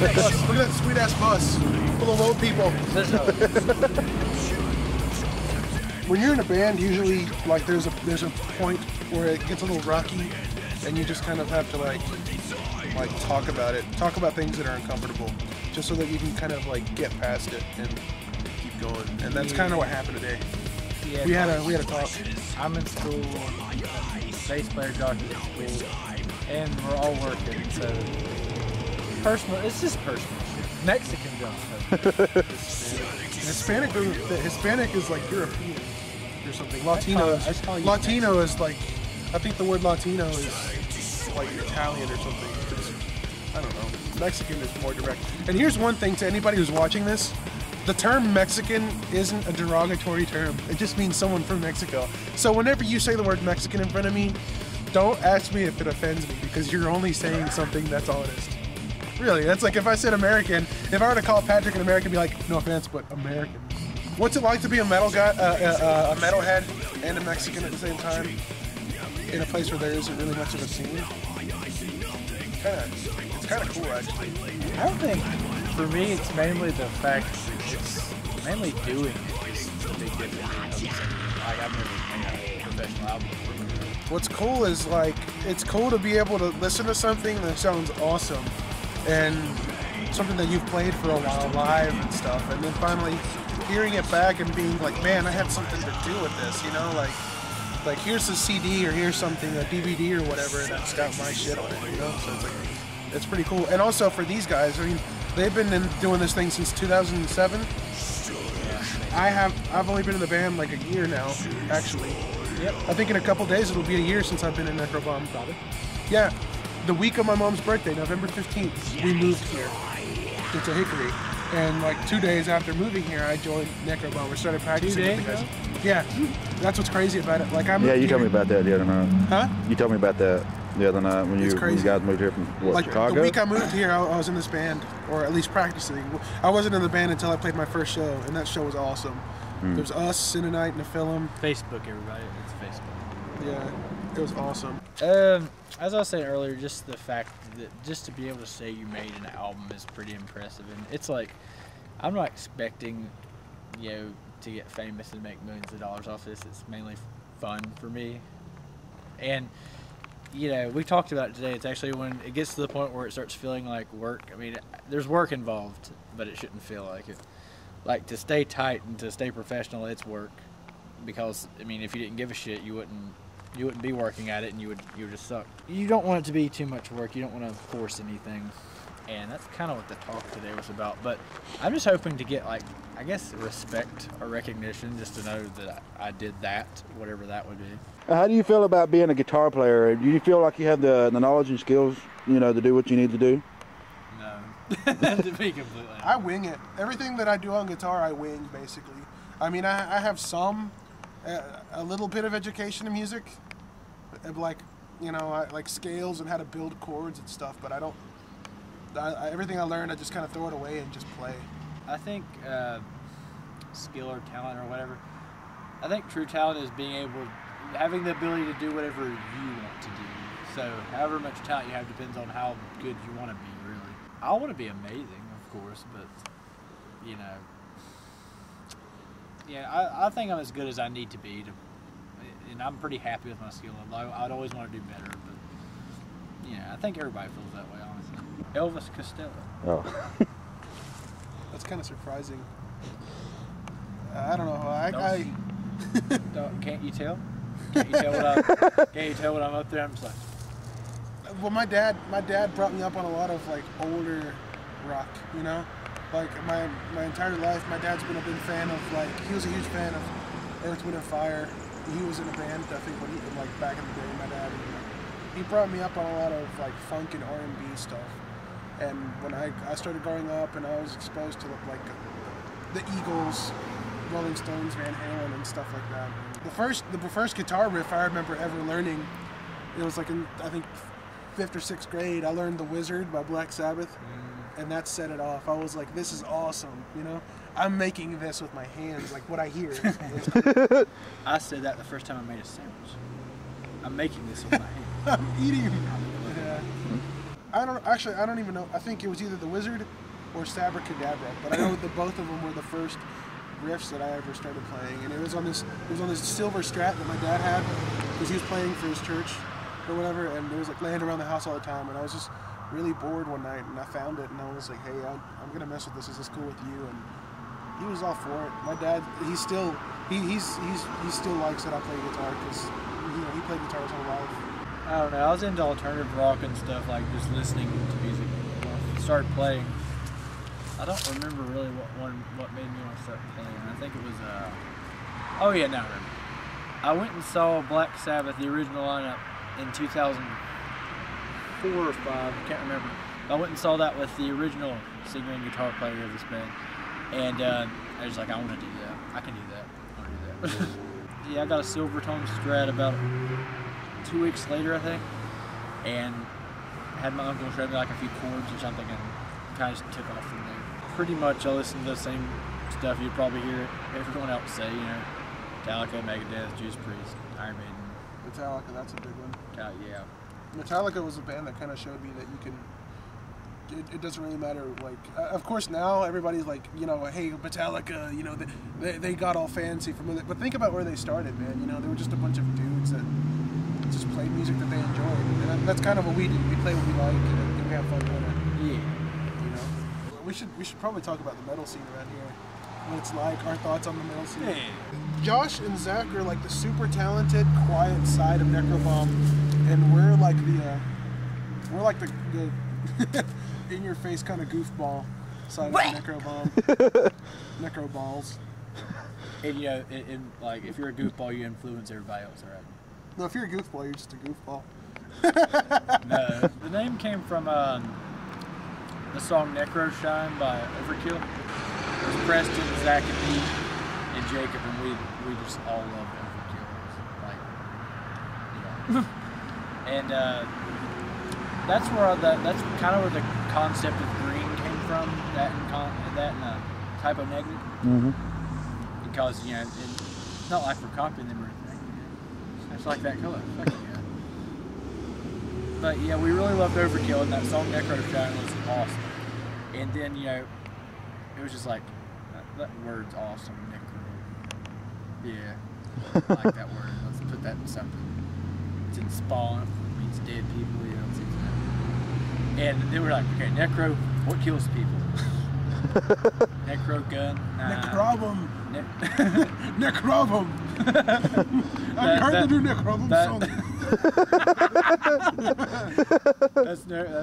Look at that sweet ass bus full of old people. When you're in a band, usually like there's a point where it gets a little rocky, and you just kind of have to like talk about it, talk about things that are uncomfortable, just so that you can kind of like get past it and keep going. And that's kind of what happened today. Yeah, we had a talk. I'm in school. Bass player Josh is in school, and we're all working. So personal, it's just personal. Mexican Josh. Hispanic is like European or something. Latino is like, I think the word Latino is like Italian or something. I don't know. Mexican is more direct. And here's one thing to anybody who's watching this. The term Mexican isn't a derogatory term. It just means someone from Mexico. So whenever you say the word Mexican in front of me, don't ask me if it offends me, because you're only saying something that's honest. Really, that's like if I said American, if I were to call Patrick an American, be like, no offense, but American. What's it like to be a metal guy, a metalhead and a Mexican at the same time, in a place where there isn't really much of a scene? It's kind of cool, actually. I don't think, for me, it's mainly the fact that it's mainly doing it is the big difference. Like, I've never made a professional album before. What's cool is, like, it's cool to be able to listen to something that sounds awesome and something that you've played for a while live and stuff, and then finally hearing it back and being like, man, I had something to do with this, you know, like here's a CD or here's something, a DVD or whatever, that's got my shit on it, you know. So it's like, it's pretty cool. And also for these guys, I mean, they've been doing this thing since 2007. I've only been in the band like a year now, actually. Yep. I think in a couple days it'll be a year since I've been in Necrobomb. Yeah. The week of my mom's birthday, November 15th, we moved here to Hickory. And like 2 days after moving here, I joined Necrobomb. We started practicing with the guys. Yeah, that's what's crazy about it. Like you told me about that the other night. Huh? You told me about that the other night when you guys moved here from what, Chicago? The week I moved here, I was in this band, or at least practicing. I wasn't in the band until I played my first show, and that show was awesome. There was us, Cinnamite, and a film. Facebook, everybody. It's Facebook. Yeah, it was awesome. As I was saying earlier, just the fact that just to be able to say you made an album is pretty impressive. And it's like, I'm not expecting, you know, to get famous and make millions of dollars off this. It's mainly fun for me. And, you know, we talked about it today. It's actually when it gets to the point where it starts feeling like work. I mean, there's work involved, but it shouldn't feel like it. Like, to stay tight and to stay professional, it's work. Because, I mean, if you didn't give a shit, you wouldn't be working at it, and you would just suck. You don't want it to be too much work. You don't want to force anything. And that's kind of what the talk today was about. But I'm just hoping to get, like, I guess, respect or recognition, just to know that I did that, whatever that would be. How do you feel about being a guitar player? Do you feel like you have the knowledge and skills, you know, to do what you need to do? No. To be completely honest. I wing it. Everything that I do on guitar, I wing, basically. I mean, I have a little bit of education in music, like, you know, like scales and how to build chords and stuff, but everything I learned, I just kind of throw it away and just play. I think skill or talent or whatever, I think true talent is having the ability to do whatever you want to do. So however much talent you have depends on how good you want to be, really. I want to be amazing, of course, but, you know, yeah, I think I'm as good as I need to be, and I'm pretty happy with my skill level. I'd always want to do better, but, you know, I think everybody feels that way, honestly. Elvis Costello. Oh. That's kind of surprising. I don't know. Can't you tell? Can't you tell when I'm up there? I'm just like. Well, my dad brought me up on a lot of like older rock, you know. Like my entire life, my dad's been a big fan of he was a huge fan of Earth, Wind and Fire. He was in a band, I think, back in the day. My dad, he brought me up on a lot of like funk and R&B stuff. And when I started growing up, and I was exposed to like the Eagles, Rolling Stones, Van Halen, and stuff like that. The first guitar riff I remember ever learning, it was like in, I think, 5th or 6th grade. I learned The Wizard by Black Sabbath, and that set it off. I was like, this is awesome, you know? I'm making this with my hands, like what I hear. I said that the first time I made a sandwich. I'm making this with my hands. I'm eating. Yeah. I don't even know. I think it was either The Wizard or Sabracadabra, but I know that both of them were the first riffs that I ever started playing, and it was on this silver Strat that my dad had because he was playing for his church or whatever, and it was like laying around the house all the time, and I was just really bored one night, and I found it, and I was like, hey, I'm gonna mess with this. Is this cool with you? And he was all for it. My dad, he still likes that I play guitar because he played guitar his whole life. I don't know. I was into alternative rock and stuff, like just listening to music. When I started playing, I don't remember really what made me want to start playing. I think it was oh yeah, now I remember. I went and saw Black Sabbath, the original lineup, in 2004 or 5. I can't remember. I went and saw that with the original singer and guitar player of this band, and I was like, I want to do that. I can do that. I want to do that. Yeah, I got a Silvertone Strat about 2 weeks later, I think, and had my uncle show me like a few chords or something, and kind of just took off from there. Pretty much, I listen to the same stuff you'd probably hear everyone else say, Metallica, Megadeth, Judas Priest, Iron Maiden. Metallica, that's a big one. Yeah. Metallica was a band that kind of showed me that you can. It doesn't really matter. Like, of course, now everybody's like, hey, Metallica, they got all fancy from it. But think about where they started, man. They were just a bunch of dudes that just played music that they enjoyed, and that's kind of what we do. We play what we like, and we have fun with it. Yeah. We should probably talk about the metal scene around here. What it's like, our thoughts on the metal scene. Hey. Josh and Zach are like the super talented, quiet side of Necrobomb, and we're like the in-your-face kind of goofball side of Necrobomb. Necroballs. And like if you're a goofball, you influence everybody else, right? No, if you're a goofball, you're just a goofball. No, the name came from the song Necro Shine by Overkill. It was Preston, Zach, and me, and Jacob, and we just all love Overkill. And that's kind of where the concept of green came from. That and Typo Negative. Mm-hmm. Because it's not like we're copying them or anything. It's like that color. Fuck yeah. But yeah, we really loved Overkill, and that song Necro Shine was awesome. And then it was just like that word's awesome, Necro. Yeah, I like that word. Let's put that in something. It's in Spawn. It means dead people. It's that. And they were like, okay, Necro, what kills people? Necro gun. Necrobum. Necrobum. I'm trying to do Necrobum song.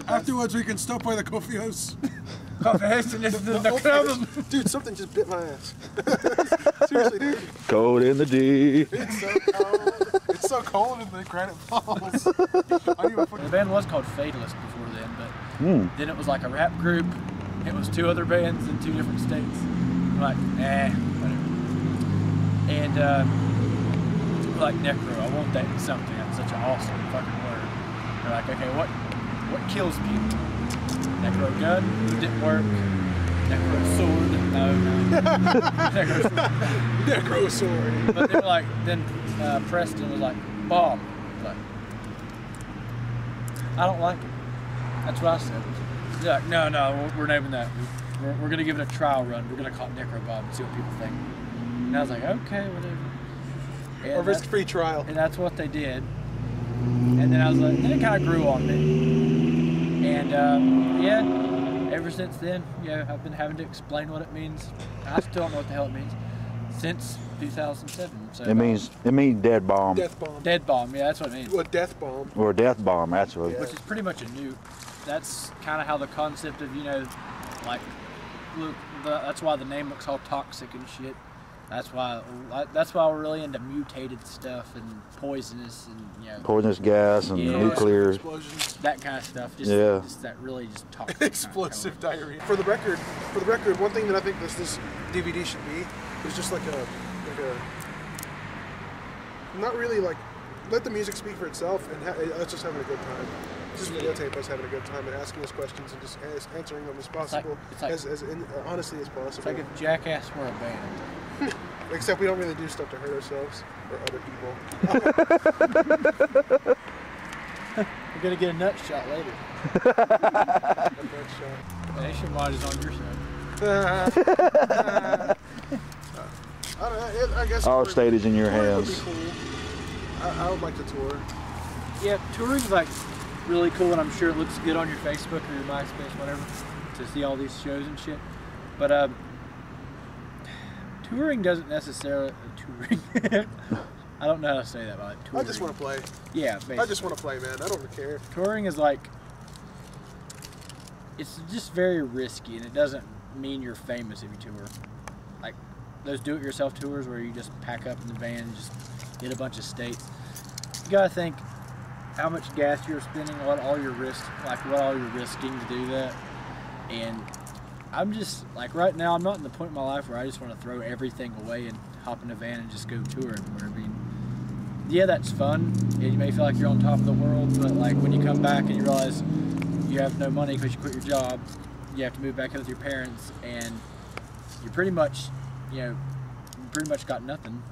Afterwards, we can stop by the coffee house. Coffee house and listen to the Necrobum. Dude, something just bit my ass. Seriously, dude. Cold in the D. It's so cold. It's so cold in the Granite Falls. The band was called Fatalist before then, but then it was like a rap group. It was 2 other bands in 2 different states. I'm like, whatever. And we're like, Necro, I want that in something. That's such an awesome fucking word. They're like, okay, what kills people? Necro gun? Didn't work. Necro sword? No. Necro sword. Necro sword. But they were like, then Preston was like, bomb. Like, I don't like it. That's what I said. They're like, no, we're naming that. We're going to give it a trial run. We're going to call it Necrobomb and see what people think. And I was like, okay, whatever. And a risk-free trial. And that's what they did. And then I was like, then it kind of grew on me. And ever since then, I've been having to explain what it means. I still don't know what the hell it means. Since 2007. So It means dead bomb. Death bomb. Dead bomb, yeah, that's what it means. Well, death bomb. Or death bomb, actually. Which is pretty much a nuke. That's kind of how the concept of, like, look, that's why the name looks all toxic and shit. That's why we're really into mutated stuff and poisonous and poisonous gas and nuclear explosions, that kind of stuff. Just that really just toxic. Explosive diarrhea. For the record, one thing that I think this DVD should be is just like a not really like let the music speak for itself and let's just having a good time. Just videotape us having a good time and asking us questions and just answering them as possible, as honestly as possible. It's like if Jackass were a band. Except we don't really do stuff to hurt ourselves or other people. We're gonna get a nut shot later. Nationwide is on your side. I guess Our state is in your touring would hands. be cool. I would like to tour. Yeah, touring's like really cool, and I'm sure it looks good on your Facebook or your MySpace, whatever, to see all these shows and shit. But touring doesn't necessarily touring. I don't know how to say that, but touring. I just want to play. Yeah, basically. I just want to play, man. I don't care. Touring is like, it's just very risky, and it doesn't mean you're famous if you tour. Like those do-it-yourself tours where you just pack up in the van and just hit a bunch of states. You gotta think how much gas you're spending, what all you're risking to do that. And I'm just like, right now, I'm not in the point in my life where I just want to throw everything away and hop in a van and just go tour everywhere. I mean, yeah, that's fun, and you may feel like you're on top of the world, but like when you come back and you realize you have no money because you quit your job, you have to move back in with your parents, and you're pretty much, you pretty much got nothing.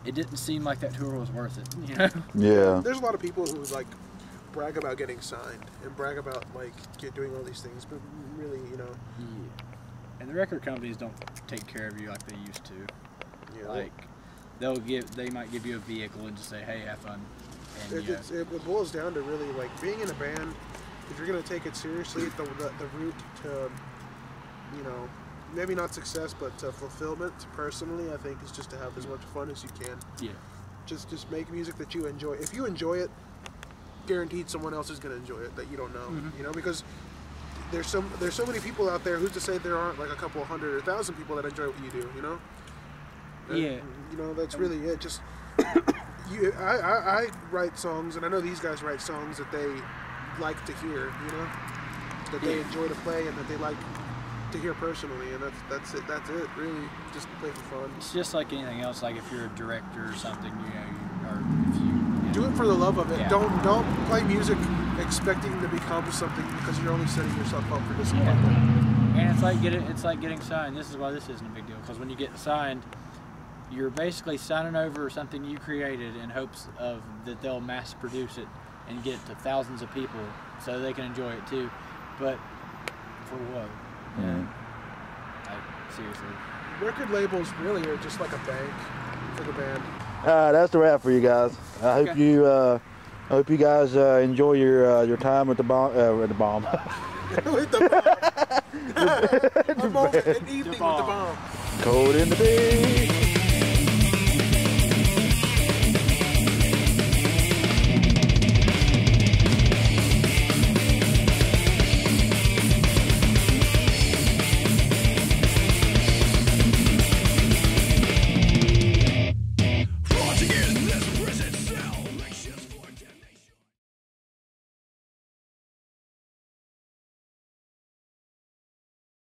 It didn't seem like that tour was worth it, you know? Yeah. There's a lot of people who like brag about getting signed and brag about like doing all these things, but really, Yeah. And the record companies don't take care of you like they used to. Yeah. Like they might give you a vehicle and just say, hey, have fun. And it boils down to really like being in a band. If you're gonna take it seriously, the route to, maybe not success, but fulfillment. Personally, I think is just to have as much fun as you can. Yeah. Just make music that you enjoy. If you enjoy it, guaranteed someone else is gonna enjoy it that you don't know. Mm-hmm. Because there's so many people out there. Who's to say there aren't like a couple hundred or 1,000 people that enjoy what you do? Yeah. That's really it. Just I write songs, and I know these guys write songs that they like to hear. That they enjoy to play and that they like to hear personally, and that's it. Really, just play for fun. It's just like anything else. Like if you're a director or something, or if you do it for the love of it. Yeah. Don't play music expecting to become something because you're only setting yourself up for disappointment. And it's like getting signed. This is why this isn't a big deal, because when you get signed, you're basically signing over something you created in hopes of that they'll mass produce it and get it to thousands of people so they can enjoy it too. But for what? Yeah. Like, seriously. Record labels really are just like a bank for the band. That's the wrap for you guys. I hope you guys enjoy your time with the bomb. With the bomb. With the bomb. An evening with the bomb. Cold in the bay.